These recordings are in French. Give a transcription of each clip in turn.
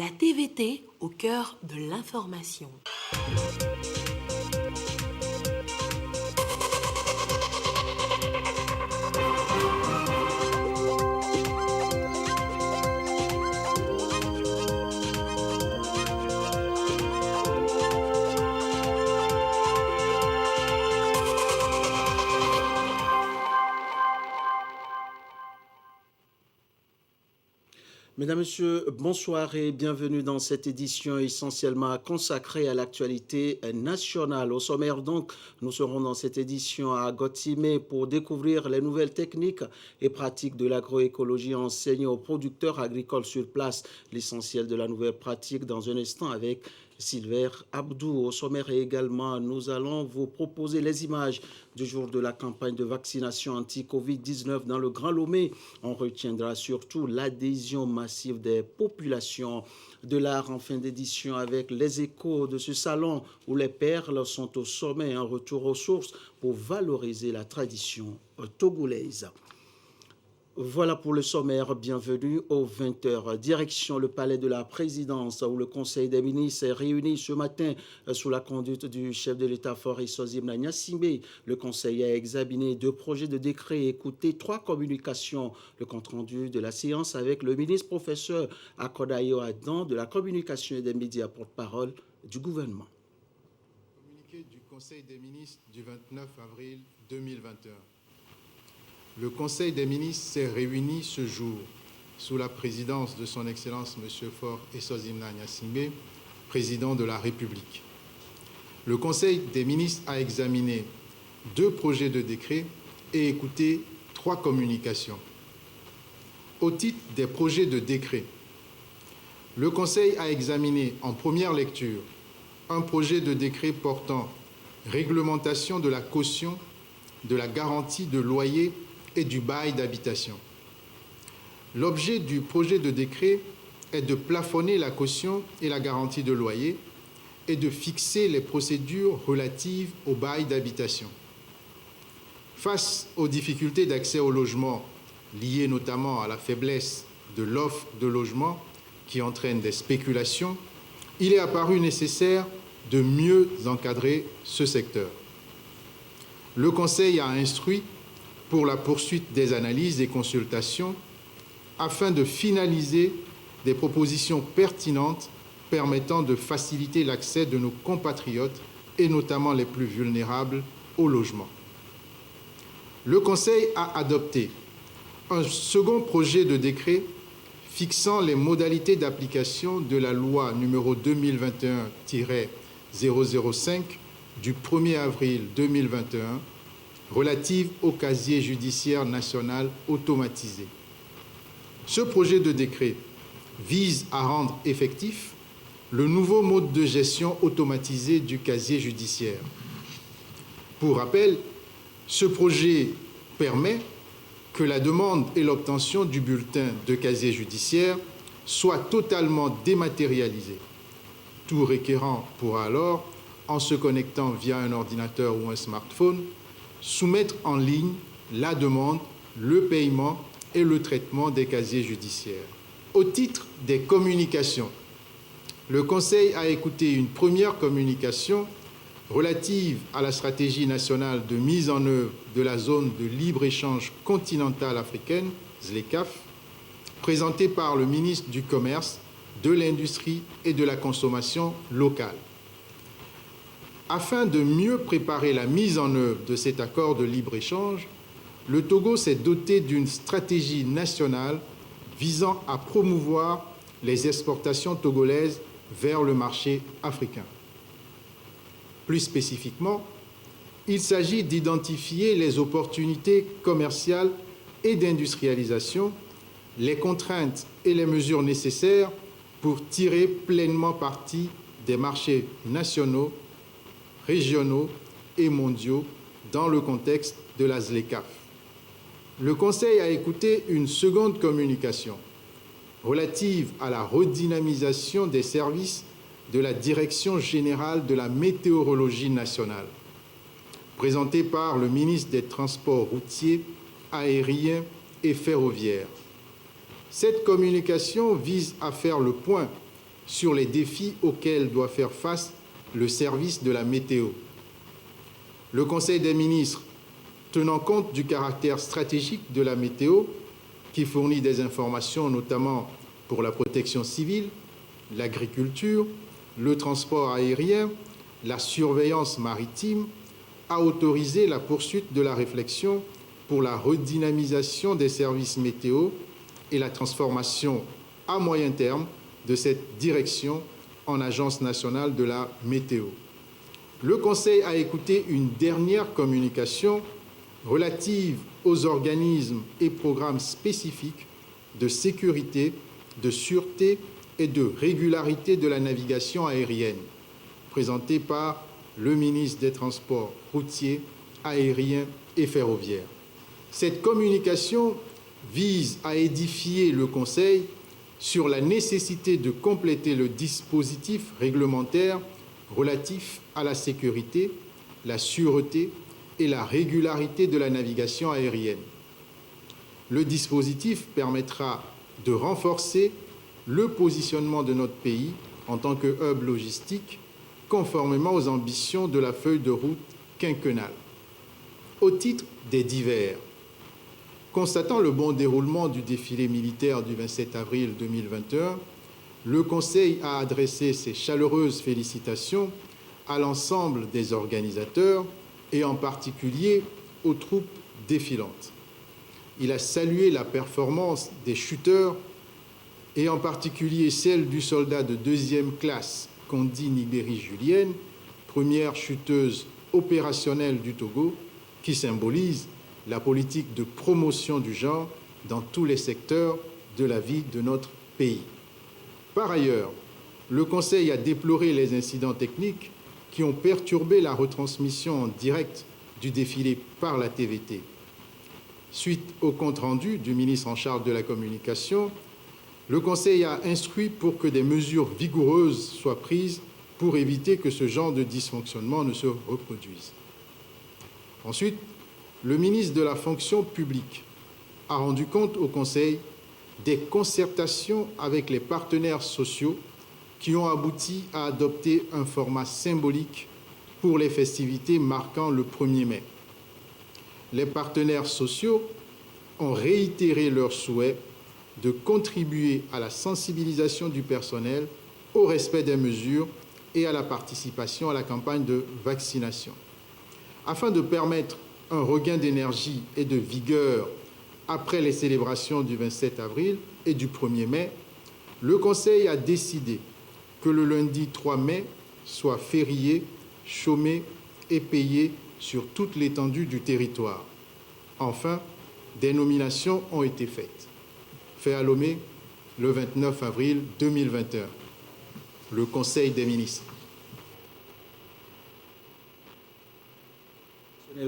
La TVT au cœur de l'information. Mesdames, Messieurs, bonsoir et bienvenue dans cette édition essentiellement consacrée à l'actualité nationale. Au sommaire donc, nous serons dans cette édition à Gotimé pour découvrir les nouvelles techniques et pratiques de l'agroécologie enseignées aux producteurs agricoles sur place. L'essentiel de la nouvelle pratique dans un instant avec Silver Abdou. Au sommaire également, nous allons vous proposer les images du jour de la campagne de vaccination anti-Covid-19 dans le Grand Lomé. On retiendra surtout l'adhésion massive des populations. De l'art en fin d'édition avec les échos de ce salon où les perles sont au sommet, un retour aux sources pour valoriser la tradition togolaise. Voilà pour le sommaire, bienvenue aux 20h. Direction le palais de la présidence où le conseil des ministres est réuni ce matin sous la conduite du chef de l'État Faure Essozimna Gnassingbé. Le conseil a examiné 2 projets de décret et écouté 3 communications. Le compte-rendu de la séance avec le ministre professeur Akodayo Adam de la communication et des médias porte-parole du gouvernement. Communiqué du conseil des ministres du 29 avril 2021. Le Conseil des ministres s'est réuni ce jour sous la présidence de son Excellence M. Faure Essozimna Gnassingbé, président de la République. Le Conseil des ministres a examiné 2 projets de décret et écouté 3 communications. Au titre des projets de décret, le Conseil a examiné en première lecture un projet de décret portant réglementation de la caution, de la garantie de loyer et du bail d'habitation. L'objet du projet de décret est de plafonner la caution et la garantie de loyer et de fixer les procédures relatives au bail d'habitation. Face aux difficultés d'accès au logement liées notamment à la faiblesse de l'offre de logement qui entraîne des spéculations, il est apparu nécessaire de mieux encadrer ce secteur. Le Conseil a instruit pour la poursuite des analyses et consultations afin de finaliser des propositions pertinentes permettant de faciliter l'accès de nos compatriotes et notamment les plus vulnérables au logement. Le Conseil a adopté un second projet de décret fixant les modalités d'application de la loi numéro 2021-005 du 1er avril 2021 relative au casier judiciaire national automatisé. Ce projet de décret vise à rendre effectif le nouveau mode de gestion automatisé du casier judiciaire. Pour rappel, ce projet permet que la demande et l'obtention du bulletin de casier judiciaire soient totalement dématérialisées. Tout requérant pourra alors, en se connectant via un ordinateur ou un smartphone, soumettre en ligne la demande, le paiement et le traitement des casiers judiciaires. Au titre des communications, le Conseil a écouté une première communication relative à la stratégie nationale de mise en œuvre de la zone de libre-échange continentale africaine, ZLECAf, présentée par le ministre du Commerce, de l'Industrie et de la Consommation locale. Afin de mieux préparer la mise en œuvre de cet accord de libre-échange, le Togo s'est doté d'une stratégie nationale visant à promouvoir les exportations togolaises vers le marché africain. Plus spécifiquement, il s'agit d'identifier les opportunités commerciales et d'industrialisation, les contraintes et les mesures nécessaires pour tirer pleinement parti des marchés nationaux, régionaux et mondiaux dans le contexte de la ZLECAf. Le Conseil a écouté une seconde communication relative à la redynamisation des services de la Direction générale de la météorologie nationale, présentée par le ministre des Transports routiers, aériens et ferroviaires. Cette communication vise à faire le point sur les défis auxquels doit faire face le service de la météo. Le Conseil des ministres, tenant compte du caractère stratégique de la météo, qui fournit des informations notamment pour la protection civile, l'agriculture, le transport aérien, la surveillance maritime, a autorisé la poursuite de la réflexion pour la redynamisation des services météo et la transformation à moyen terme de cette direction en Agence nationale de la météo. Le Conseil a écouté une dernière communication relative aux organismes et programmes spécifiques de sécurité, de sûreté et de régularité de la navigation aérienne, présentée par le ministre des Transports routiers, aériens et ferroviaires. Cette communication vise à édifier le Conseil sur la nécessité de compléter le dispositif réglementaire relatif à la sécurité, la sûreté et la régularité de la navigation aérienne. Le dispositif permettra de renforcer le positionnement de notre pays en tant que hub logistique, conformément aux ambitions de la feuille de route quinquennale. Au titre des divers, constatant le bon déroulement du défilé militaire du 27 avril 2021, le Conseil a adressé ses chaleureuses félicitations à l'ensemble des organisateurs et en particulier aux troupes défilantes. Il a salué la performance des chuteurs et en particulier celle du soldat de 2e classe Kondi Nibéri-Julienne, première chuteuse opérationnelle du Togo, qui symbolise la politique de promotion du genre dans tous les secteurs de la vie de notre pays. Par ailleurs, le Conseil a déploré les incidents techniques qui ont perturbé la retransmission en direct du défilé par la TVT. Suite au compte-rendu du ministre en charge de la communication, le Conseil a instruit pour que des mesures vigoureuses soient prises pour éviter que ce genre de dysfonctionnement ne se reproduise. Ensuite, le ministre de la fonction publique a rendu compte au Conseil des concertations avec les partenaires sociaux qui ont abouti à adopter un format symbolique pour les festivités marquant le 1er mai. Les partenaires sociaux ont réitéré leur souhait de contribuer à la sensibilisation du personnel, au respect des mesures et à la participation à la campagne de vaccination. Afin de permettre un regain d'énergie et de vigueur après les célébrations du 27 avril et du 1er mai, le Conseil a décidé que le lundi 3 mai soit férié, chômé et payé sur toute l'étendue du territoire. Enfin, des nominations ont été faites. Fait à Lomé le 29 avril 2021. Le Conseil des ministres.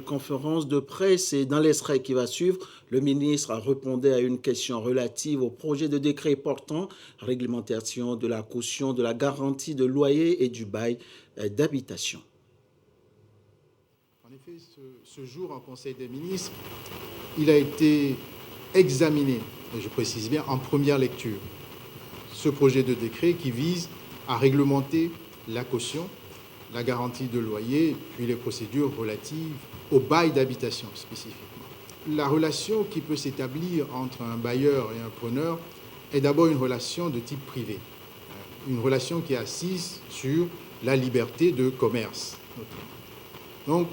Conférence de presse et dans l'extrait qui va suivre, le ministre a répondu à une question relative au projet de décret portant réglementation de la caution, de la garantie de loyer et du bail d'habitation. En effet, ce jour en Conseil des ministres, il a été examiné, et je précise bien en première lecture, ce projet de décret qui vise à réglementer la caution, la garantie de loyer, puis les procédures relatives au bail d'habitation spécifiquement. La relation qui peut s'établir entre un bailleur et un preneur est d'abord une relation de type privé, une relation qui est assise sur la liberté de commerce, notamment. Donc,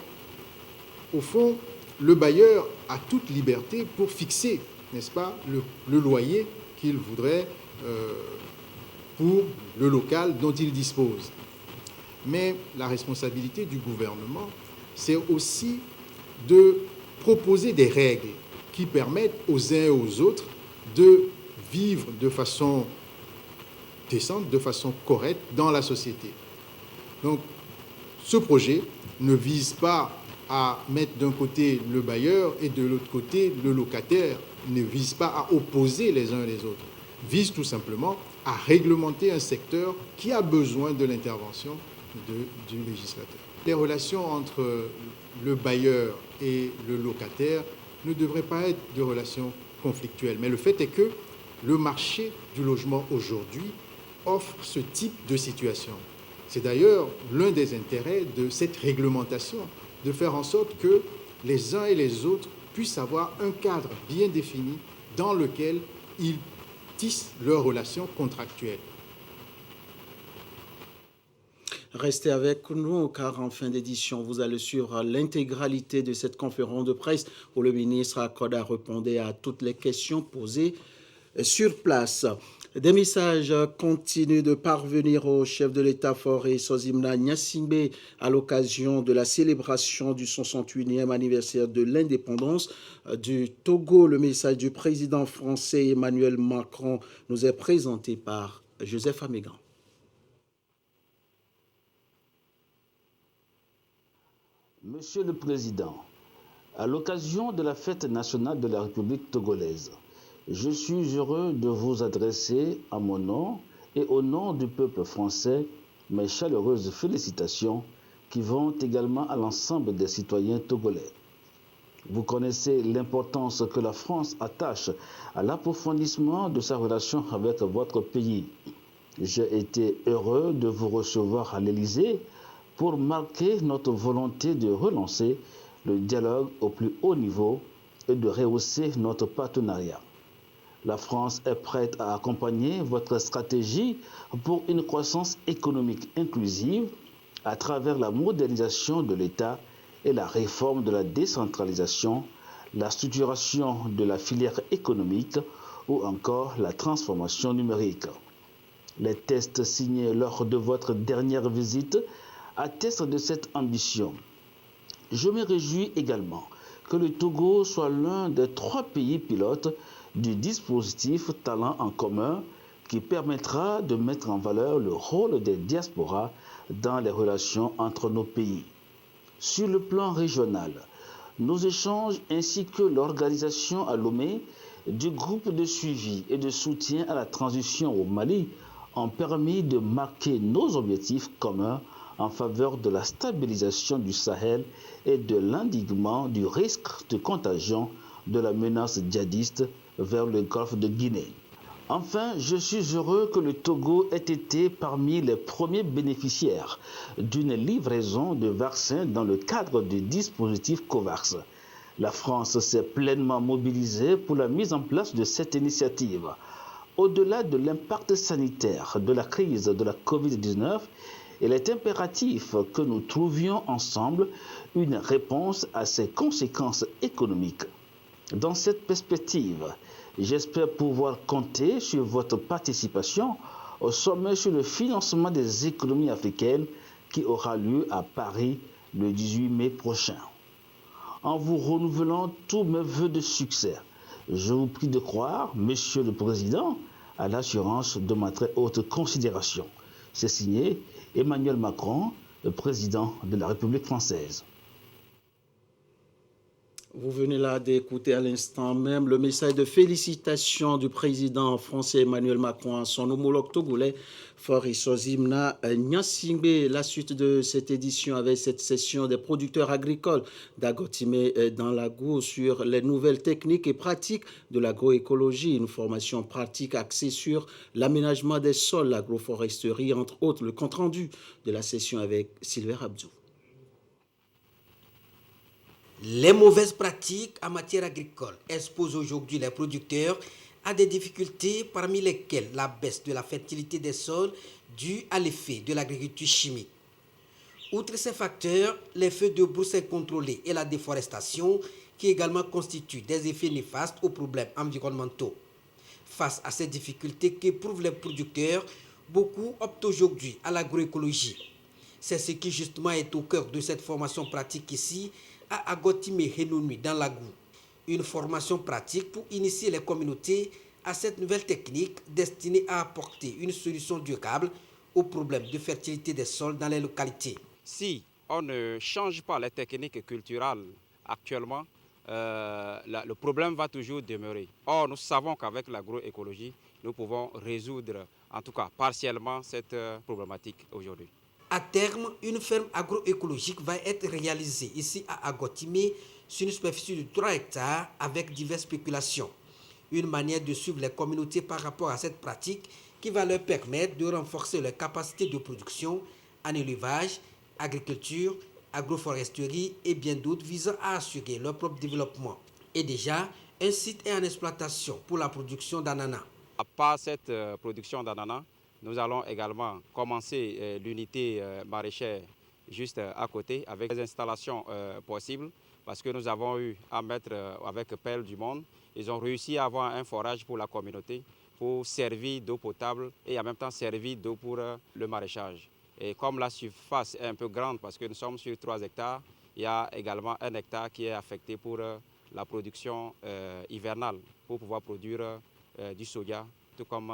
au fond, le bailleur a toute liberté pour fixer, n'est-ce pas, le loyer qu'il voudrait pour le local dont il dispose. Mais la responsabilité du gouvernement, c'est aussi de proposer des règles qui permettent aux uns et aux autres de vivre de façon décente, de façon correcte dans la société. Donc, ce projet ne vise pas à mettre d'un côté le bailleur et de l'autre côté le locataire, ne vise pas à opposer les uns les autres, vise tout simplement à réglementer un secteur qui a besoin de l'intervention du législateur. Les relations entre le bailleur et le locataire ne devraient pas être de relations conflictuelles. Mais le fait est que le marché du logement aujourd'hui offre ce type de situation. C'est d'ailleurs l'un des intérêts de cette réglementation, de faire en sorte que les uns et les autres puissent avoir un cadre bien défini dans lequel ils tissent leurs relations contractuelles. Restez avec nous car en fin d'édition, vous allez suivre l'intégralité de cette conférence de presse où le ministre Akoda répondait à toutes les questions posées sur place. Des messages continuent de parvenir au chef de l'État Faure Sozimna Gnassingbé à l'occasion de la célébration du 68e anniversaire de l'indépendance du Togo. Le message du président français Emmanuel Macron nous est présenté par Joseph Amégan. Monsieur le Président, à l'occasion de la fête nationale de la République togolaise, je suis heureux de vous adresser à mon nom et au nom du peuple français mes chaleureuses félicitations qui vont également à l'ensemble des citoyens togolais. Vous connaissez l'importance que la France attache à l'approfondissement de sa relation avec votre pays. J'ai été heureux de vous recevoir à l'Élysée pour marquer notre volonté de relancer le dialogue au plus haut niveau et de rehausser notre partenariat. La France est prête à accompagner votre stratégie pour une croissance économique inclusive à travers la modernisation de l'État et la réforme de la décentralisation, la structuration de la filière économique ou encore la transformation numérique. Les tests signés lors de votre dernière visite attestent de cette ambition. Je me réjouis également que le Togo soit l'un des 3 pays pilotes du dispositif Talents en commun qui permettra de mettre en valeur le rôle des diasporas dans les relations entre nos pays. Sur le plan régional, nos échanges ainsi que l'organisation à Lomé du groupe de suivi et de soutien à la transition au Mali ont permis de marquer nos objectifs communs en faveur de la stabilisation du Sahel et de l'endiguement du risque de contagion de la menace djihadiste vers le golfe de Guinée. Enfin, je suis heureux que le Togo ait été parmi les premiers bénéficiaires d'une livraison de vaccins dans le cadre du dispositif COVAX. La France s'est pleinement mobilisée pour la mise en place de cette initiative. Au-delà de l'impact sanitaire de la crise de la COVID-19, il est impératif que nous trouvions ensemble une réponse à ses conséquences économiques. Dans cette perspective, j'espère pouvoir compter sur votre participation au sommet sur le financement des économies africaines qui aura lieu à Paris le 18 mai prochain. En vous renouvelant tous mes vœux de succès, je vous prie de croire, Monsieur le Président, à l'assurance de ma très haute considération. C'est signé Emmanuel Macron, le président de la République française. Vous venez là d'écouter à l'instant même le message de félicitations du président français Emmanuel Macron à son homologue togolais Faure Sozimna Gnassingbé. La suite de cette édition avec cette session des producteurs agricoles d'Agotime dans l'Agou sur les nouvelles techniques et pratiques de l'agroécologie, une formation pratique axée sur l'aménagement des sols, l'agroforesterie, entre autres. Le compte-rendu de la session avec Sylvain Abdou. Les mauvaises pratiques en matière agricole exposent aujourd'hui les producteurs à des difficultés parmi lesquelles la baisse de la fertilité des sols due à l'effet de l'agriculture chimique. Outre ces facteurs, les feux de brousse incontrôlés et la déforestation qui également constituent des effets néfastes aux problèmes environnementaux. Face à ces difficultés qu'éprouvent les producteurs, beaucoup optent aujourd'hui à l'agroécologie. C'est ce qui justement est au cœur de cette formation pratique ici à Agotime Henonui dans l'Agou. Une formation pratique pour initier les communautés à cette nouvelle technique destinée à apporter une solution durable aux problèmes de fertilité des sols dans les localités. Si on ne change pas les techniques culturelles actuellement, le problème va toujours demeurer. Or, nous savons qu'avec l'agroécologie, nous pouvons résoudre, en tout cas partiellement, cette problématique aujourd'hui. À terme, une ferme agroécologique va être réalisée ici à Agotime sur une superficie de 3 hectares avec diverses spéculations. Une manière de suivre les communautés par rapport à cette pratique qui va leur permettre de renforcer leurs capacités de production en élevage, agriculture, agroforesterie et bien d'autres visant à assurer leur propre développement. Et déjà, un site est en exploitation pour la production d'ananas. À part cette production d'ananas, nous allons également commencer l'unité maraîchère juste à côté avec des installations possibles parce que nous avons eu à mettre avec Pelle du Monde. Ils ont réussi à avoir un forage pour la communauté pour servir d'eau potable et en même temps servir d'eau pour le maraîchage. Et comme la surface est un peu grande parce que nous sommes sur 3 hectares, il y a également 1 hectare qui est affecté pour la production hivernale pour pouvoir produire du soja, tout comme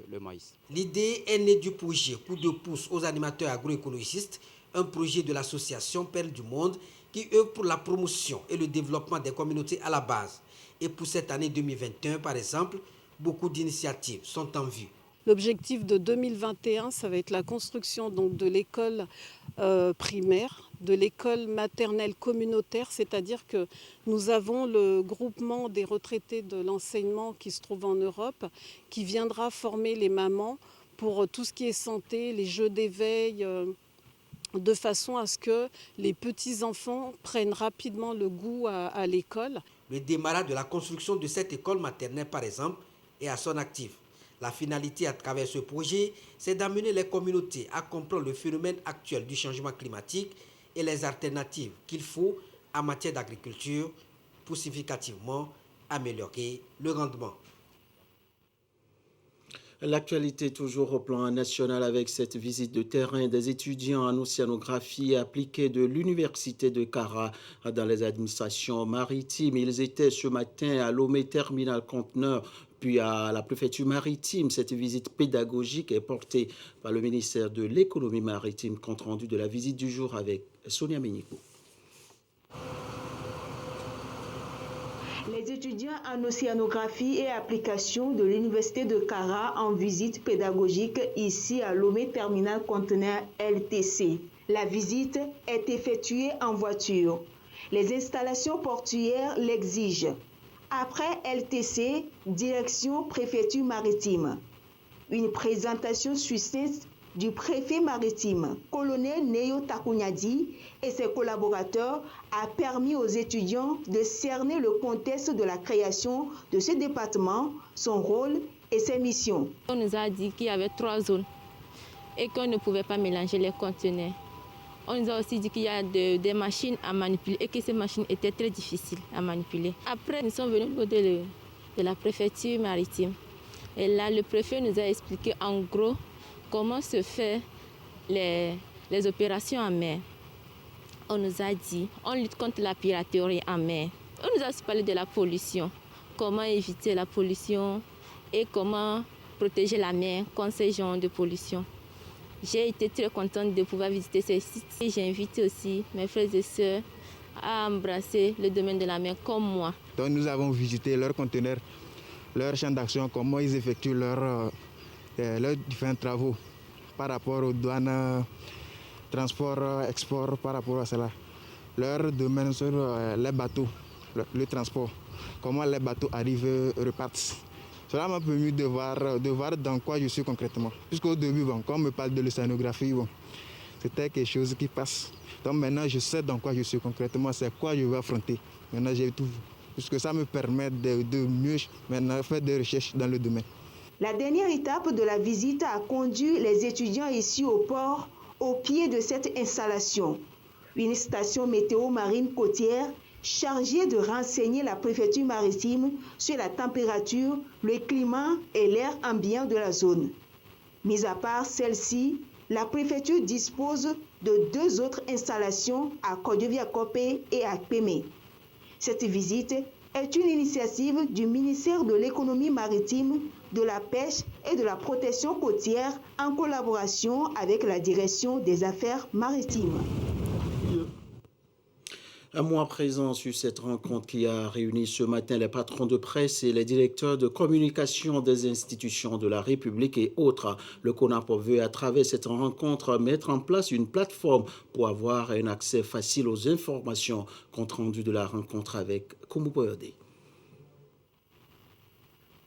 le maïs. L'idée est née du projet Coup de pouce aux animateurs agroécologistes, un projet de l'association Perle du Monde qui œuvre pour la promotion et le développement des communautés à la base. Et pour cette année 2021, par exemple, beaucoup d'initiatives sont en vue. L'objectif de 2021, ça va être la construction donc, de l'école primaire, de l'école maternelle communautaire, c'est-à-dire que nous avons le groupement des retraités de l'enseignement qui se trouve en Europe, qui viendra former les mamans pour tout ce qui est santé, les jeux d'éveil, de façon à ce que les petits-enfants prennent rapidement le goût à l'école. Le démarrage de la construction de cette école maternelle, par exemple, est à son actif. La finalité à travers ce projet, c'est d'amener les communautés à comprendre le phénomène actuel du changement climatique et les alternatives qu'il faut en matière d'agriculture pour significativement améliorer le rendement. L'actualité toujours au plan national avec cette visite de terrain des étudiants en océanographie appliquée de l'Université de Kara dans les administrations maritimes. Ils étaient ce matin à Lomé Terminal Conteneur puis à la préfecture maritime. Cette visite pédagogique est portée par le ministère de l'économie maritime. Compte rendu de la visite du jour avec Sonia Ménico. Les étudiants en océanographie et application de l'Université de Kara en visite pédagogique ici à Lomé Terminal Conteneur LTC. La visite est effectuée en voiture. Les installations portuaires l'exigent. Après LTC, direction préfecture maritime. Une présentation succincte du préfet maritime, colonel Neo Takunyadi, et ses collaborateurs a permis aux étudiants de cerner le contexte de la création de ce département, son rôle et ses missions. On nous a dit qu'il y avait 3 zones et qu'on ne pouvait pas mélanger les conteneurs. On nous a aussi dit qu'il y a des machines à manipuler et que ces machines étaient très difficiles à manipuler. Après, nous sommes venus au niveau de la préfecture maritime. Et là, le préfet nous a expliqué en gros comment se fait les opérations en mer. On nous a dit, on lutte contre la piraterie en mer. On nous a aussi parlé de la pollution, comment éviter la pollution et comment protéger la mer contre ces genres de pollution. J'ai été très contente de pouvoir visiter ces sites. Et j'ai invité aussi mes frères et sœurs à embrasser le domaine de la mer comme moi. Donc nous avons visité leurs conteneurs, leur champ d'action, comment ils effectuent leurs différents travaux par rapport aux douanes, transport, export, par rapport à cela. Leur domaine sur les bateaux, le transport, comment les bateaux arrivent, repartent. Cela m'a permis de voir dans quoi je suis concrètement. Jusqu'au début, quand on me parle de l'océanographie, c'était quelque chose qui passe. Donc maintenant, je sais dans quoi je suis concrètement, c'est quoi je vais affronter. Maintenant, j'ai tout vu. Puisque ça me permet de mieux maintenant faire des recherches dans le domaine. La dernière étape de la visite a conduit les étudiants ici au port, au pied de cette installation. Une station météo marine côtière chargée de renseigner la préfecture maritime sur la température, le climat et l'air ambiant de la zone. Mis à part celle-ci, la préfecture dispose de 2 autres installations à Kodjoviakopé et à Pémé. Cette visite est une initiative du ministère de l'économie maritime, de la pêche et de la protection côtière en collaboration avec la direction des affaires maritimes. Un mois présent sur cette rencontre qui a réuni ce matin les patrons de presse et les directeurs de communication des institutions de la République et autres. Le CONAP veut à travers cette rencontre mettre en place une plateforme pour avoir un accès facile aux informations. Compte rendu de la rencontre avec Koumou Boyode.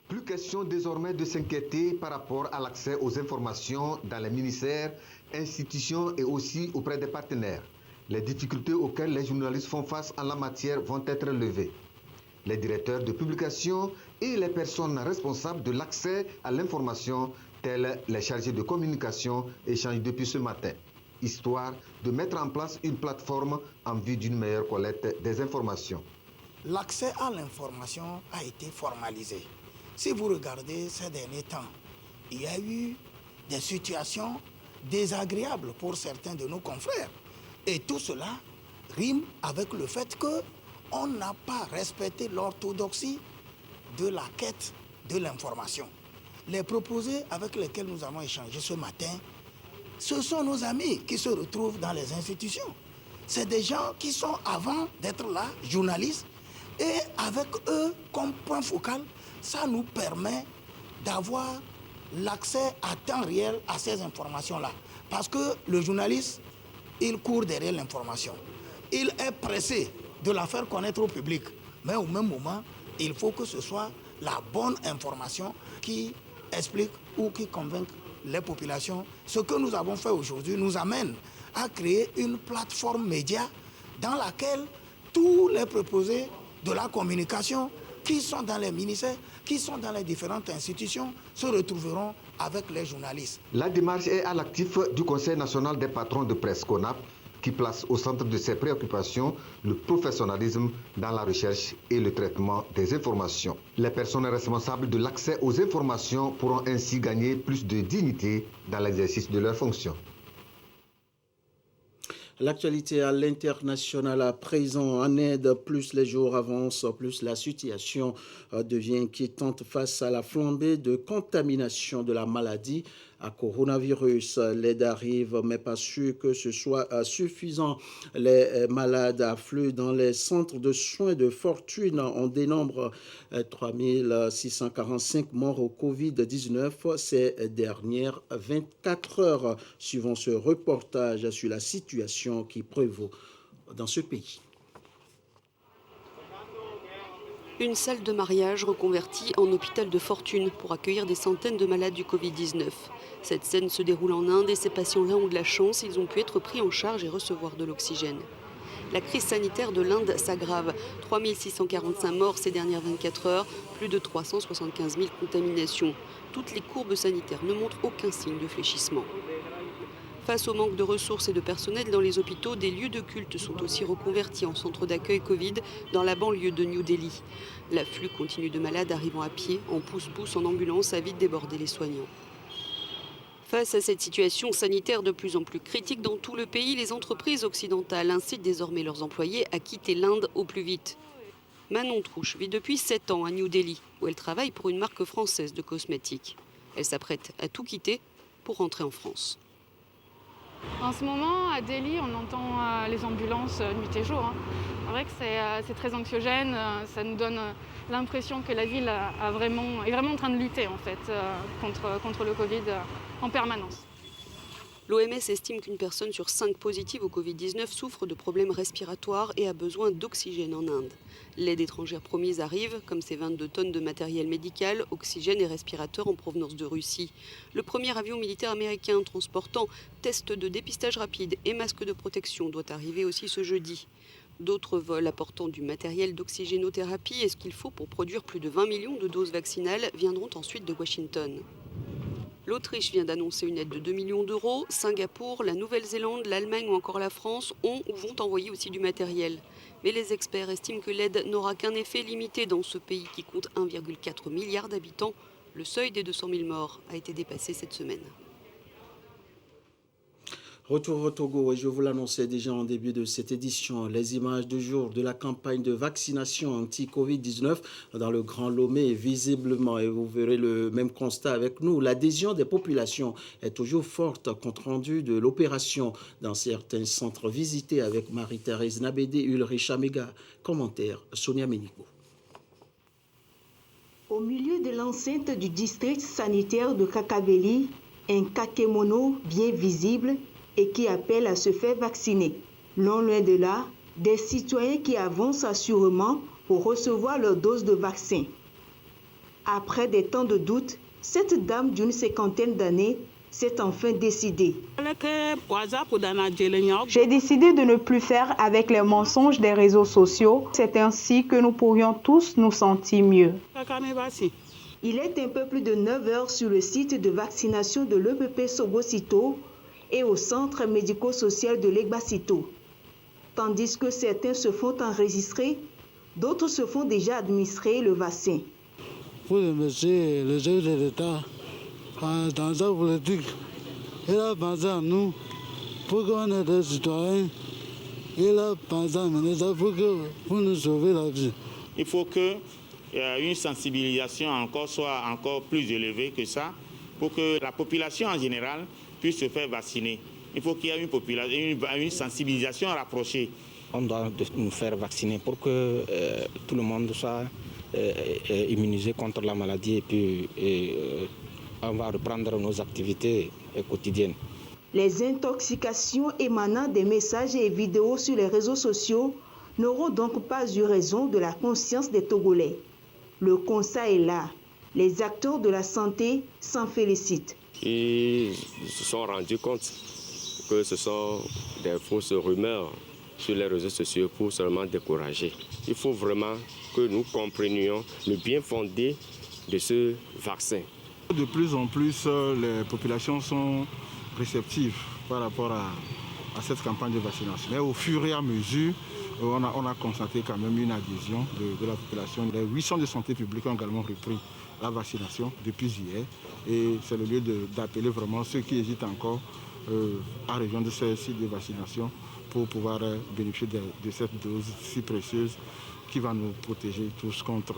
Plus question désormais de s'inquiéter par rapport à l'accès aux informations dans les ministères, institutions et aussi auprès des partenaires. Les difficultés auxquelles les journalistes font face en la matière vont être levées. Les directeurs de publication et les personnes responsables de l'accès à l'information, tels les chargés de communication, échangent depuis ce matin, histoire de mettre en place une plateforme en vue d'une meilleure collecte des informations. L'accès à l'information a été formalisé. Si vous regardez ces derniers temps, il y a eu des situations désagréables pour certains de nos confrères. Et tout cela rime avec le fait qu'on n'a pas respecté l'orthodoxie de la quête de l'information. Les proposés avec lesquels nous avons échangé ce matin, ce sont nos amis qui se retrouvent dans les institutions. C'est des gens qui sont, avant d'être là, journalistes, et avec eux, comme point focal, ça nous permet d'avoir l'accès à temps réel à ces informations-là. Parce que le journaliste, il court derrière l'information. Il est pressé de la faire connaître au public. Mais au même moment, il faut que ce soit la bonne information qui explique ou qui convainc les populations. Ce que nous avons fait aujourd'hui nous amène à créer une plateforme média dans laquelle tous les proposés de la communication qui sont dans les ministères, qui sont dans les différentes institutions, se retrouveront avec les journalistes. La démarche est à l'actif du Conseil national des patrons de presse, CONAP, qui place au centre de ses préoccupations le professionnalisme dans la recherche et le traitement des informations. Les personnes responsables de l'accès aux informations pourront ainsi gagner plus de dignité dans l'exercice de leurs fonctions. L'actualité à l'international à présent en aide, plus les jours avancent, plus la situation devient inquiétante face à la flambée de contamination de la maladie à coronavirus. L'aide arrive, mais pas sûr que ce soit suffisant. Les malades affluent dans les centres de soins de Fortune. On dénombre 3645 morts au Covid-19 ces dernières 24 heures, suivant ce reportage sur la situation qui prévaut dans ce pays. Une salle de mariage reconvertie en hôpital de fortune pour accueillir des centaines de malades du Covid-19. Cette scène se déroule en Inde et ces patients-là ont de la chance, ils ont pu être pris en charge et recevoir de l'oxygène. La crise sanitaire de l'Inde s'aggrave. 3645 morts ces dernières 24 heures, plus de 375 000 contaminations. Toutes les courbes sanitaires ne montrent aucun signe de fléchissement. Face au manque de ressources et de personnel dans les hôpitaux, des lieux de culte sont aussi reconvertis en centres d'accueil Covid dans la banlieue de New Delhi. L'afflux continu de malades arrivant à pied, en pousse-pousse, en ambulance, a vite débordé les soignants. Face à cette situation sanitaire de plus en plus critique dans tout le pays, les entreprises occidentales incitent désormais leurs employés à quitter l'Inde au plus vite. Manon Trouche vit depuis 7 ans à New Delhi, où elle travaille pour une marque française de cosmétiques. Elle s'apprête à tout quitter pour rentrer en France. En ce moment, à Delhi, on entend les ambulances nuit et jour. C'est vrai que c'est très anxiogène. Ça nous donne l'impression que la ville est vraiment en train de lutter en fait, contre le Covid en permanence. L'OMS estime qu'une personne sur 5 positives au Covid-19 souffre de problèmes respiratoires et a besoin d'oxygène en Inde. L'aide étrangère promise arrive, comme ces 22 tonnes de matériel médical, oxygène et respirateurs en provenance de Russie. Le premier avion militaire américain transportant tests de dépistage rapide et masques de protection doit arriver aussi ce jeudi. D'autres vols apportant du matériel d'oxygénothérapie et ce qu'il faut pour produire plus de 20 millions de doses vaccinales viendront ensuite de Washington. L'Autriche vient d'annoncer une aide de 2 millions d'euros. Singapour, la Nouvelle-Zélande, l'Allemagne ou encore la France ont ou vont envoyer aussi du matériel. Mais les experts estiment que l'aide n'aura qu'un effet limité dans ce pays qui compte 1,4 milliard d'habitants. Le seuil des 200 000 morts a été dépassé cette semaine. Retour au Togo, et je vous l'annonçais déjà en début de cette édition, les images du jour de la campagne de vaccination anti-Covid-19 dans le Grand Lomé, visiblement, et vous verrez le même constat avec nous, l'adhésion des populations est toujours forte, compte rendu de l'opération dans certains centres visités avec Marie-Thérèse Nabédé, Ulrich Amega. Commentaire, Sonia Ménico. Au milieu de l'enceinte du district sanitaire de Kakabeli, un kakémono bien visible et qui appelle à se faire vacciner. Non loin de là, des citoyens qui avancent assurément pour recevoir leur dose de vaccin. Après des temps de doute, cette dame d'une 50aine d'années s'est enfin décidée. J'ai décidé de ne plus faire avec les mensonges des réseaux sociaux. C'est ainsi que nous pourrions tous nous sentir mieux. Il est un peu plus de 9 heures sur le site de vaccination de l'EPP Sogo-Sito et au centre médico-social de Legba-Sito. Tandis que certains se font enregistrer, d'autres se font déjà administrer le vaccin. Pour remercier le chef de l'État, dans sa politique, il a pensé à nous pour qu'on ait des citoyens. Il a pensé à nous pour nous sauver la vie. Il faut que une sensibilisation soit encore plus élevée que ça pour que la population en général puisse se faire vacciner. Il faut qu'il y ait une sensibilisation rapprochée. On doit nous faire vacciner pour que tout le monde soit immunisé contre la maladie et puis on va reprendre nos activités quotidiennes. Les intoxications émanant des messages et vidéos sur les réseaux sociaux n'auront donc pas eu raison de la conscience des Togolais. Le constat est là. Les acteurs de la santé s'en félicitent. Ils se sont rendus compte que ce sont des fausses rumeurs sur les réseaux sociaux pour seulement décourager. Il faut vraiment que nous comprenions le bien fondé de ce vaccin. De plus en plus, les populations sont réceptives par rapport à cette campagne de vaccination. Et au fur et à mesure, on a constaté quand même une adhésion de la population. Les 8 centres de santé publique ont également repris la vaccination depuis hier. Et c'est le lieu d'appeler vraiment ceux qui hésitent encore à rejoindre ces sites de vaccination pour pouvoir bénéficier de cette dose si précieuse qui va nous protéger tous contre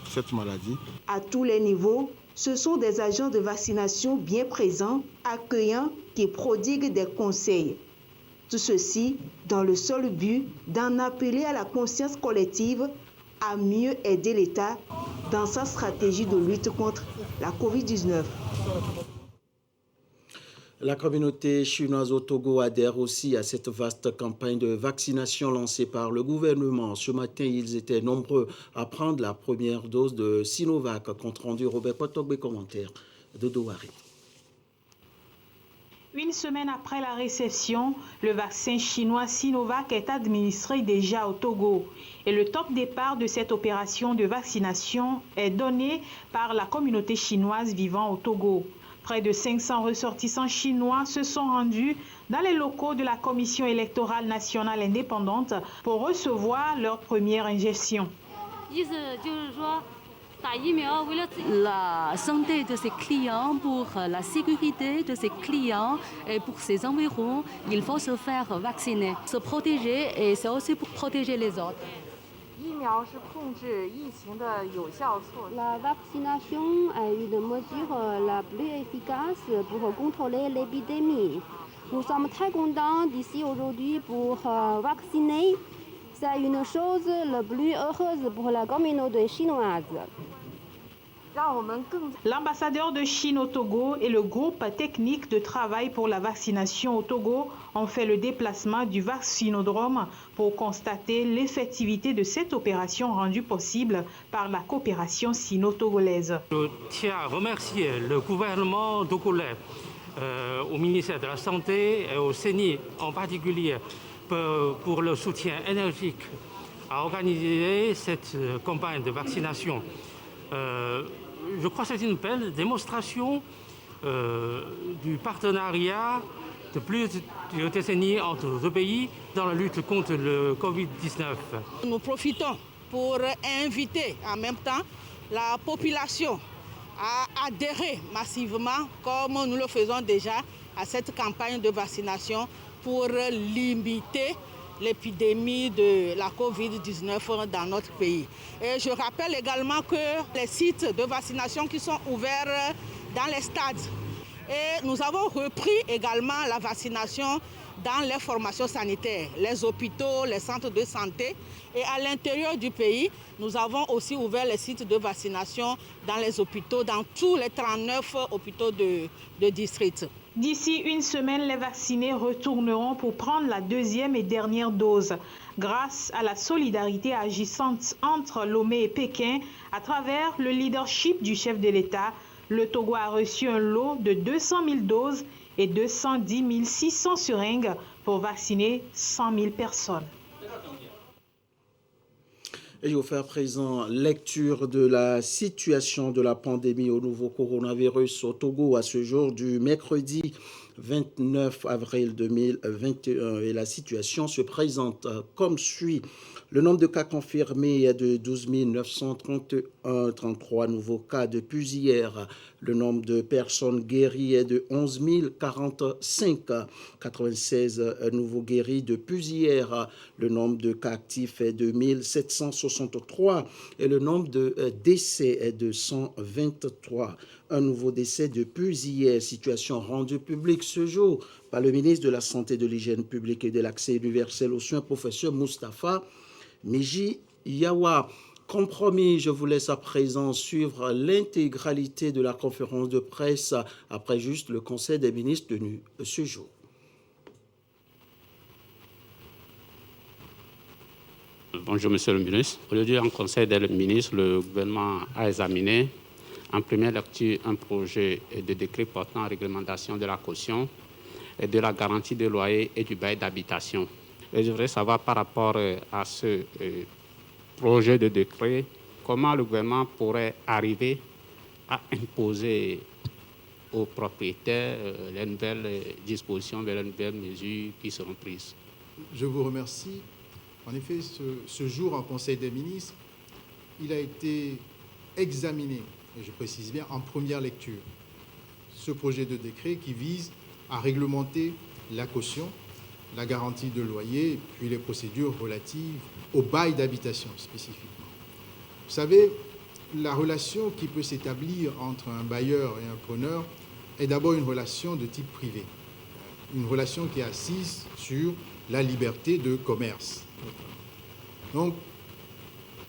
cette maladie. À tous les niveaux, ce sont des agents de vaccination bien présents, accueillants, qui prodiguent des conseils. Tout ceci dans le seul but d'en appeler à la conscience collective à mieux aider l'État dans sa stratégie de lutte contre la Covid-19. La communauté chinoise au Togo adhère aussi à cette vaste campagne de vaccination lancée par le gouvernement. Ce matin, ils étaient nombreux à prendre la première dose de Sinovac. Compte rendu Robert Potogbe, commentaire de Douari. Une semaine après la réception, le vaccin chinois Sinovac est administré déjà au Togo. Et le top départ de cette opération de vaccination est donné par la communauté chinoise vivant au Togo. Près de 500 ressortissants chinois se sont rendus dans les locaux de la Commission électorale nationale indépendante pour recevoir leur première injection. La santé de ses clients, pour la sécurité de ses clients et pour ses environs, il faut se faire vacciner, se protéger et c'est aussi pour protéger les autres. La vaccination est une mesure la plus efficace pour contrôler l'épidémie. Nous sommes très contents d'ici aujourd'hui pour vacciner. C'est une chose la plus heureuse pour la communauté chinoise. L'ambassadeur de Chine au Togo et le groupe technique de travail pour la vaccination au Togo ont fait le déplacement du vaccinodrome pour constater l'effectivité de cette opération rendue possible par la coopération sino-togolaise. Je tiens à remercier le gouvernement togolais, au ministère de la Santé et au CENI en particulier pour le soutien énergique à organiser cette campagne de vaccination. Je crois que c'est une belle démonstration du partenariat de plus de décennies entre nos deux pays dans la lutte contre le Covid-19. Nous profitons pour inviter en même temps la population à adhérer massivement, comme nous le faisons déjà, à cette campagne de vaccination pour limiter l'épidémie de la Covid-19 dans notre pays. Et je rappelle également que les sites de vaccination qui sont ouverts dans les stades. Et nous avons repris également la vaccination dans les formations sanitaires, les hôpitaux, les centres de santé. Et à l'intérieur du pays, nous avons aussi ouvert les sites de vaccination dans les hôpitaux, dans tous les 39 hôpitaux de district. D'ici une semaine, les vaccinés retourneront pour prendre la deuxième et dernière dose. Grâce à la solidarité agissante entre Lomé et Pékin, à travers le leadership du chef de l'État, le Togo a reçu un lot de 200 000 doses et 210 600 seringues pour vacciner 100 000 personnes. Et je vais faire présent lecture de la situation de la pandémie au nouveau coronavirus au Togo à ce jour du mercredi 29 avril 2021. Et la situation se présente comme suit. Le nombre de cas confirmés est de 12 931, 33 nouveaux cas depuis hier. Le nombre de personnes guéries est de 11 045, 96 nouveaux guéris depuis hier. Le nombre de cas actifs est de 1763 et le nombre de décès est de 123. Un nouveau décès depuis hier. Situation rendue publique ce jour par le ministre de la Santé, de l'Hygiène publique et de l'Accès universel aux soins, professeur Moustapha Miji Yawa. Compromis, je vous laisse à présent suivre l'intégralité de la conférence de presse après juste le Conseil des ministres tenu ce jour. Bonjour Monsieur le ministre. Aujourd'hui, en Conseil des ministres, le gouvernement a examiné en première lecture un projet de décret portant en réglementation de la caution et de la garantie de loyer et du bail d'habitation. Et je voudrais savoir par rapport à ce projet de décret, comment le gouvernement pourrait arriver à imposer aux propriétaires les nouvelles dispositions, les nouvelles mesures qui seront prises. Je vous remercie. En effet, ce jour en Conseil des ministres, il a été examiné, et je précise bien, en première lecture, ce projet de décret qui vise à réglementer la caution, la garantie de loyer, et puis les procédures relatives au bail d'habitation spécifiquement. Vous savez, la relation qui peut s'établir entre un bailleur et un preneur est d'abord une relation de type privé, une relation qui est assise sur la liberté de commerce. Donc,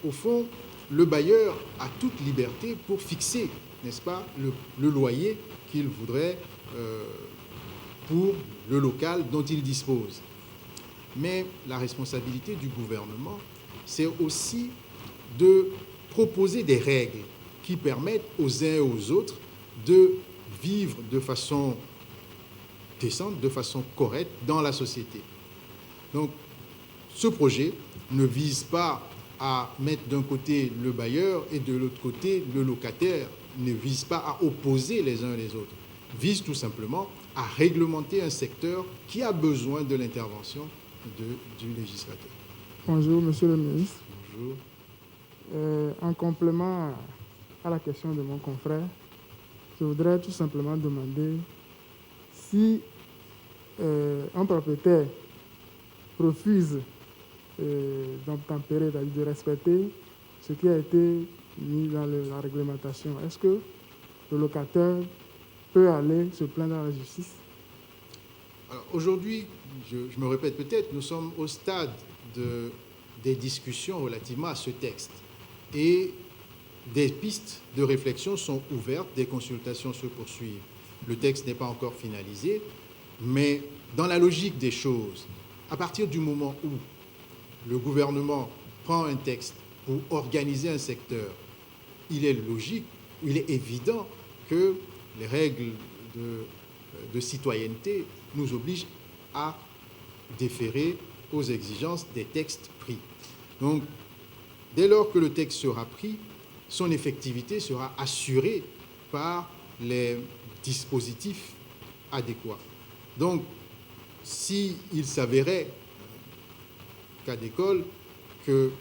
au fond, le bailleur a toute liberté pour fixer, n'est-ce pas, le loyer qu'il voudrait pour le local dont il dispose. Mais la responsabilité du gouvernement, c'est aussi de proposer des règles qui permettent aux uns et aux autres de vivre de façon décente, de façon correcte dans la société. Donc, ce projet ne vise pas à mettre d'un côté le bailleur et de l'autre côté le locataire, ne vise pas à opposer les uns les autres, vise tout simplement à réglementer un secteur qui a besoin de l'intervention du législateur. Bonjour, Monsieur le ministre. Bonjour. En complément à la question de mon confrère, je voudrais tout simplement demander si un propriétaire refuse d'obtempérer, de respecter ce qui a été mis dans la réglementation, est-ce que le locataire peut aller se plaindre à la justice? Alors aujourd'hui, je me répète peut-être, nous sommes au stade des discussions relativement à ce texte. Et des pistes de réflexion sont ouvertes, des consultations se poursuivent. Le texte n'est pas encore finalisé, mais dans la logique des choses, à partir du moment où le gouvernement prend un texte pour organiser un secteur, il est logique, il est évident que les règles de citoyenneté nous obligent à déférer aux exigences des textes pris. Donc, dès lors que le texte sera pris, son effectivité sera assurée par les dispositifs adéquats. Donc, s'il s'avérait, cas d'école, que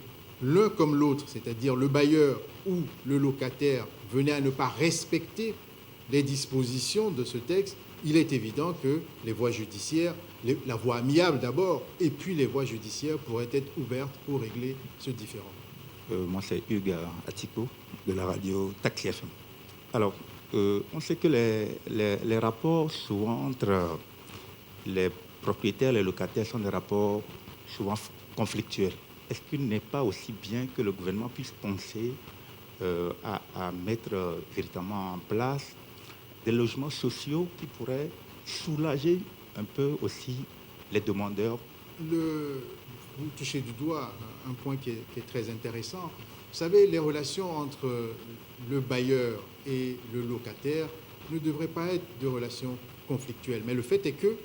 l'un comme l'autre, c'est-à-dire le bailleur ou le locataire, venait à ne pas respecter les dispositions de ce texte, il est évident que les voies judiciaires, la voie amiable d'abord, et puis les voies judiciaires pourraient être ouvertes pour régler ce différend. Moi, c'est Hugues Atiko, de la radio Taxi FM. Alors, on sait que les rapports souvent entre les propriétaires et les locataires sont des rapports souvent conflictuels. Est-ce qu'il n'est pas aussi bien que le gouvernement puisse penser à mettre véritablement en place des logements sociaux qui pourraient soulager un peu aussi les demandeurs. Vous touchez du doigt un point qui est très intéressant. Vous savez, les relations entre le bailleur et le locataire ne devraient pas être de relations conflictuelles. Mais le fait est que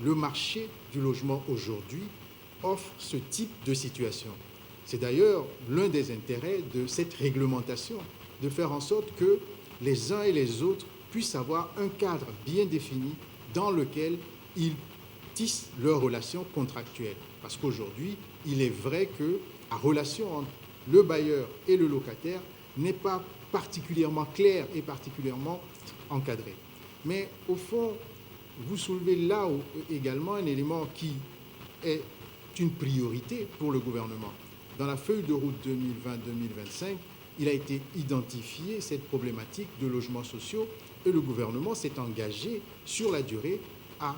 le marché du logement aujourd'hui offre ce type de situation. C'est d'ailleurs l'un des intérêts de cette réglementation, de faire en sorte que les uns et les autres puissent avoir un cadre bien défini dans lequel ils tissent leurs relations contractuelles. Parce qu'aujourd'hui, il est vrai que la relation entre le bailleur et le locataire n'est pas particulièrement claire et particulièrement encadrée. Mais au fond, vous soulevez là également un élément qui est une priorité pour le gouvernement. Dans la feuille de route 2020-2025, il a été identifié cette problématique de logements sociaux et le gouvernement s'est engagé sur la durée à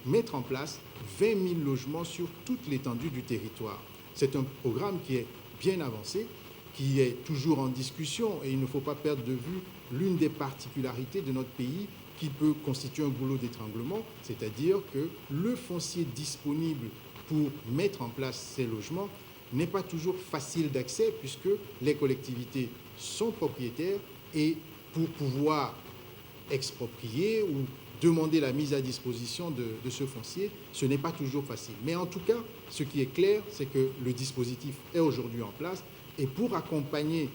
mettre en place 20 000 logements sur toute l'étendue du territoire. C'est un programme qui est bien avancé, qui est toujours en discussion et il ne faut pas perdre de vue l'une des particularités de notre pays qui peut constituer un goulot d'étranglement, c'est-à-dire que le foncier disponible pour mettre en place ces logements n'est pas toujours facile d'accès puisque les collectivités sont propriétaires et pour pouvoir exproprier ou demander la mise à disposition de ce foncier, ce n'est pas toujours facile. Mais en tout cas, ce qui est clair, c'est que le dispositif est aujourd'hui en place et pour accompagner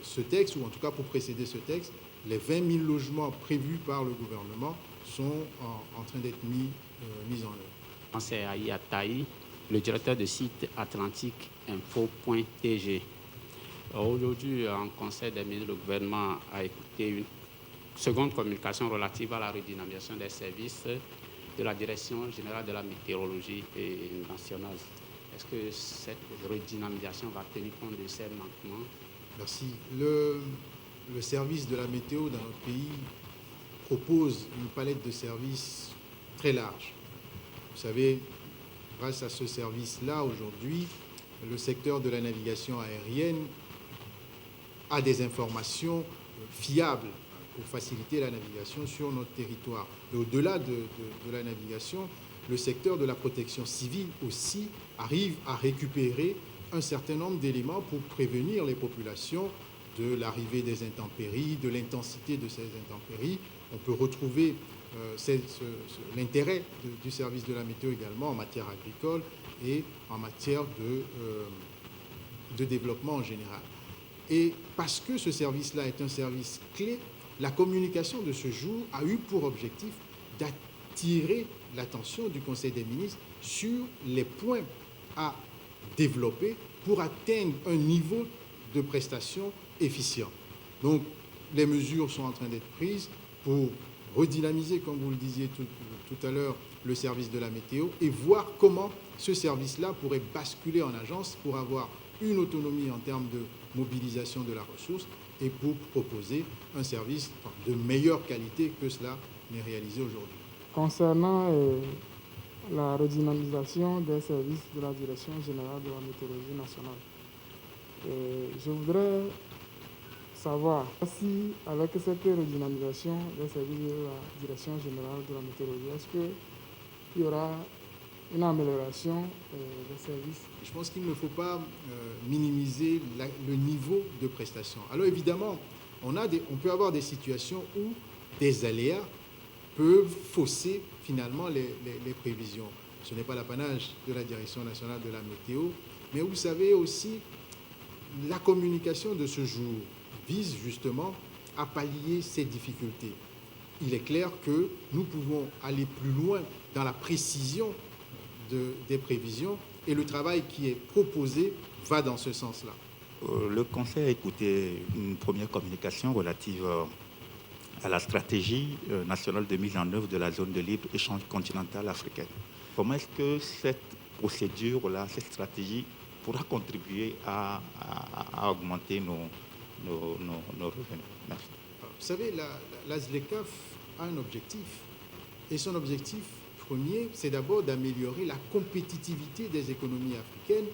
ce texte, ou en tout cas pour précéder ce texte, les 20 000 logements prévus par le gouvernement sont en train d'être mis en œuvre. C'est Aïe Ataï, le directeur de site Atlantique Info.tg. Aujourd'hui, en Conseil des ministres, le gouvernement a écouté une seconde communication relative à la redynamisation des services de la Direction générale de la météorologie nationale. Est-ce que cette redynamisation va tenir compte de ces manquements? Merci. Le service de la météo dans notre pays propose une palette de services très large. Vous savez, grâce à ce service-là, aujourd'hui, le secteur de la navigation aérienne a des informations fiables pour faciliter la navigation sur notre territoire. Et au-delà de la navigation, le secteur de la protection civile aussi arrive à récupérer un certain nombre d'éléments pour prévenir les populations de l'arrivée des intempéries, de l'intensité de ces intempéries. On peut retrouver l'intérêt du service de la météo également en matière agricole et en matière de développement en général. Et parce que ce service-là est un service clé, la communication de ce jour a eu pour objectif d'attirer l'attention du Conseil des ministres sur les points à développer pour atteindre un niveau de prestation efficient. Donc, les mesures sont en train d'être prises pour redynamiser, comme vous le disiez tout à l'heure, le service de la météo et voir comment ce service-là pourrait basculer en agence pour avoir une autonomie en termes de mobilisation de la ressource et pour proposer un service de meilleure qualité que cela n'est réalisé aujourd'hui. Concernant la redynamisation des services de la Direction générale de la météorologie nationale, je voudrais savoir si, avec cette redynamisation des services de la Direction générale de la météorologie, est-ce qu'il y aura une amélioration des services? Je pense qu'il ne faut pas minimiser le niveau de prestation. Alors évidemment, on peut avoir des situations où des aléas peuvent fausser finalement les prévisions. Ce n'est pas l'apanage de la Direction nationale de la météo, mais vous savez aussi, la communication de ce jour vise justement à pallier ces difficultés. Il est clair que nous pouvons aller plus loin dans la précision des prévisions et le travail qui est proposé va dans ce sens-là. Le Conseil a écouté une première communication relative à la stratégie nationale de mise en œuvre de la zone de libre-échange continentale africaine. Comment est-ce que cette procédure-là, cette stratégie pourra contribuer à augmenter nos revenus? Merci. Vous savez, la ZLECAf a un objectif et son objectif premier, c'est d'abord d'améliorer la compétitivité des économies africaines,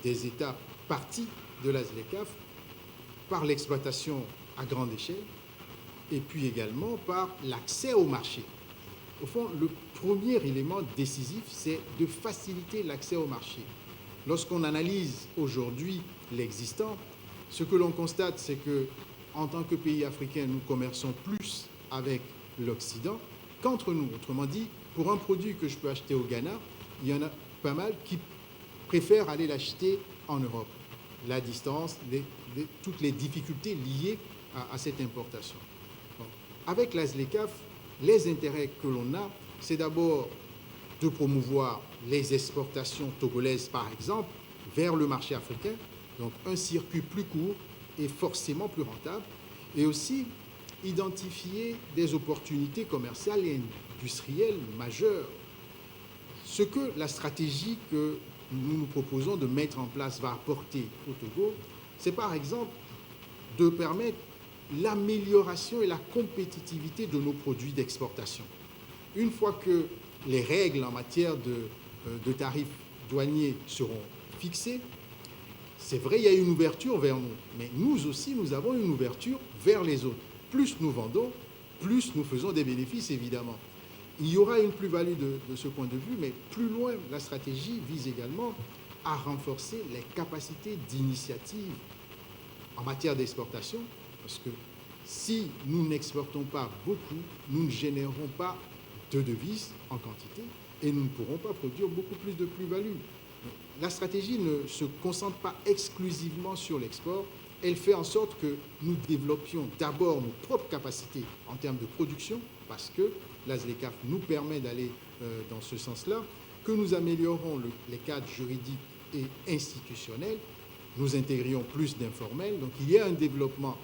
des États parties de la ZLECAf, par l'exploitation à grande échelle et puis également par l'accès au marché. Au fond, le premier élément décisif, c'est de faciliter l'accès au marché. Lorsqu'on analyse aujourd'hui l'existant, ce que l'on constate, c'est que en tant que pays africain, nous commerçons plus avec l'Occident qu'entre nous. Autrement dit, pour un produit que je peux acheter au Ghana, il y en a pas mal qui préfèrent aller l'acheter en Europe. La distance, toutes les difficultés liées à cette importation. Bon. Avec la ZLECAf, les intérêts que l'on a, c'est d'abord de promouvoir les exportations togolaises, par exemple, vers le marché africain, donc un circuit plus court et forcément plus rentable, et aussi identifier des opportunités commerciales et industrielles majeures. Ce que la stratégie que nous nous proposons de mettre en place va apporter au Togo, c'est par exemple de permettre l'amélioration et la compétitivité de nos produits d'exportation. Une fois que les règles en matière de tarifs douaniers seront fixées, c'est vrai, il y a une ouverture vers nous, mais nous aussi, nous avons une ouverture vers les autres. Plus nous vendons, plus nous faisons des bénéfices, évidemment. Il y aura une plus-value de ce point de vue, mais plus loin, la stratégie vise également à renforcer les capacités d'initiative en matière d'exportation, parce que si nous n'exportons pas beaucoup, nous ne générerons pas de devises en quantité et nous ne pourrons pas produire beaucoup plus de plus-value. La stratégie ne se concentre pas exclusivement sur l'export, elle fait en sorte que nous développions d'abord nos propres capacités en termes de production, parce que la ZLECAf nous permet d'aller dans ce sens-là, que nous améliorons les cadres juridiques et institutionnels, nous intégrions plus d'informels, donc il y a un développement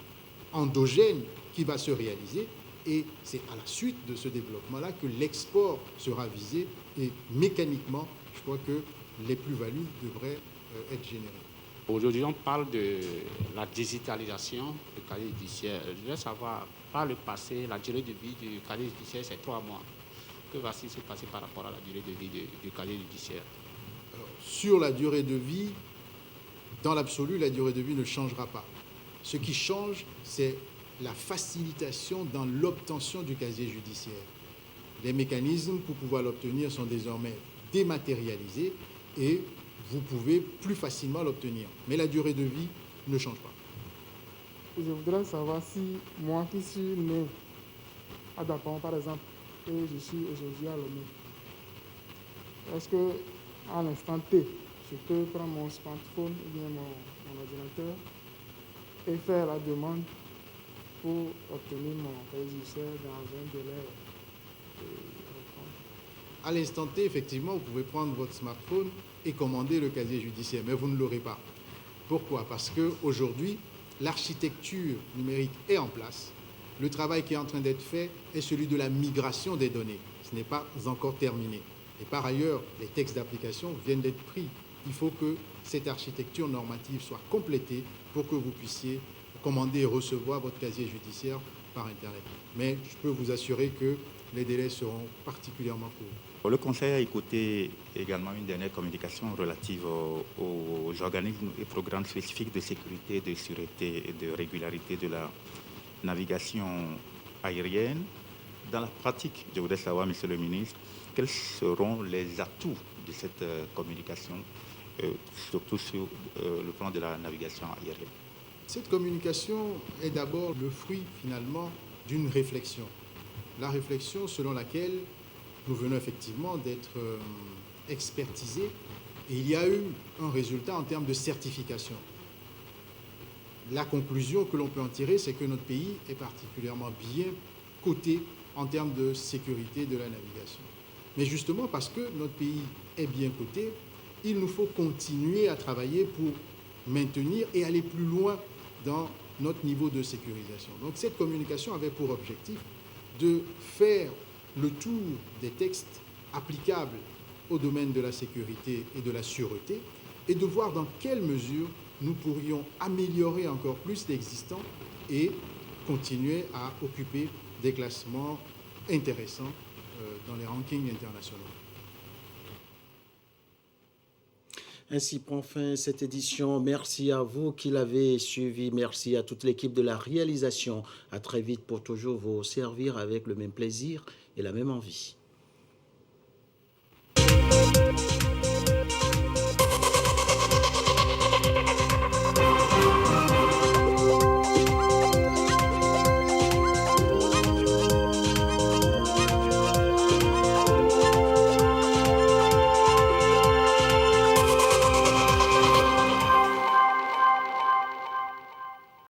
endogène qui va se réaliser, et c'est à la suite de ce développement-là que l'export sera visé, et mécaniquement, je crois que les plus-values devraient être générées. Aujourd'hui, on parle de la digitalisation du casier judiciaire. Je voudrais savoir, par le passé, la durée de vie du casier judiciaire, c'est 3 mois. Que va-t-il se passer par rapport à la durée de vie du casier judiciaire? Alors, sur la durée de vie, dans l'absolu, la durée de vie ne changera pas. Ce qui change, c'est la facilitation dans l'obtention du casier judiciaire. Les mécanismes pour pouvoir l'obtenir sont désormais dématérialisés et vous pouvez plus facilement l'obtenir. Mais la durée de vie ne change pas. Je voudrais savoir si moi qui suis né à Dapon, par exemple, et je suis aujourd'hui à Lomé, est-ce qu'à l'instant T, je peux prendre mon smartphone ou bien mon ordinateur et faire la demande pour obtenir mon casier judiciaire dans un délai? À l'instant T, effectivement, vous pouvez prendre votre smartphone et commander le casier judiciaire, mais vous ne l'aurez pas. Pourquoi? Parce qu'aujourd'hui, l'architecture numérique est en place. Le travail qui est en train d'être fait est celui de la migration des données. Ce n'est pas encore terminé. Et par ailleurs, les textes d'application viennent d'être pris. Il faut que cette architecture normative soit complétée pour que vous puissiez commander et recevoir votre casier judiciaire par Internet. Mais je peux vous assurer que les délais seront particulièrement courts. Le Conseil a écouté également une dernière communication relative aux organismes et programmes spécifiques de sécurité, de sûreté et de régularité de la navigation aérienne. Dans la pratique, je voudrais savoir, Monsieur le ministre, quels seront les atouts de cette communication, surtout sur le plan de la navigation aérienne? Cette communication est d'abord le fruit, finalement, d'une réflexion. La réflexion selon laquelle nous venons effectivement d'être expertisés et il y a eu un résultat en termes de certification. La conclusion que l'on peut en tirer, c'est que notre pays est particulièrement bien coté en termes de sécurité de la navigation. Mais justement parce que notre pays est bien coté, il nous faut continuer à travailler pour maintenir et aller plus loin dans notre niveau de sécurisation. Donc cette communication avait pour objectif de faire le tour des textes applicables au domaine de la sécurité et de la sûreté et de voir dans quelle mesure nous pourrions améliorer encore plus l'existant et continuer à occuper des classements intéressants dans les rankings internationaux. Ainsi prend fin cette édition. Merci à vous qui l'avez suivi. Merci à toute l'équipe de la réalisation. À très vite pour toujours vous servir avec le même plaisir et la même envie.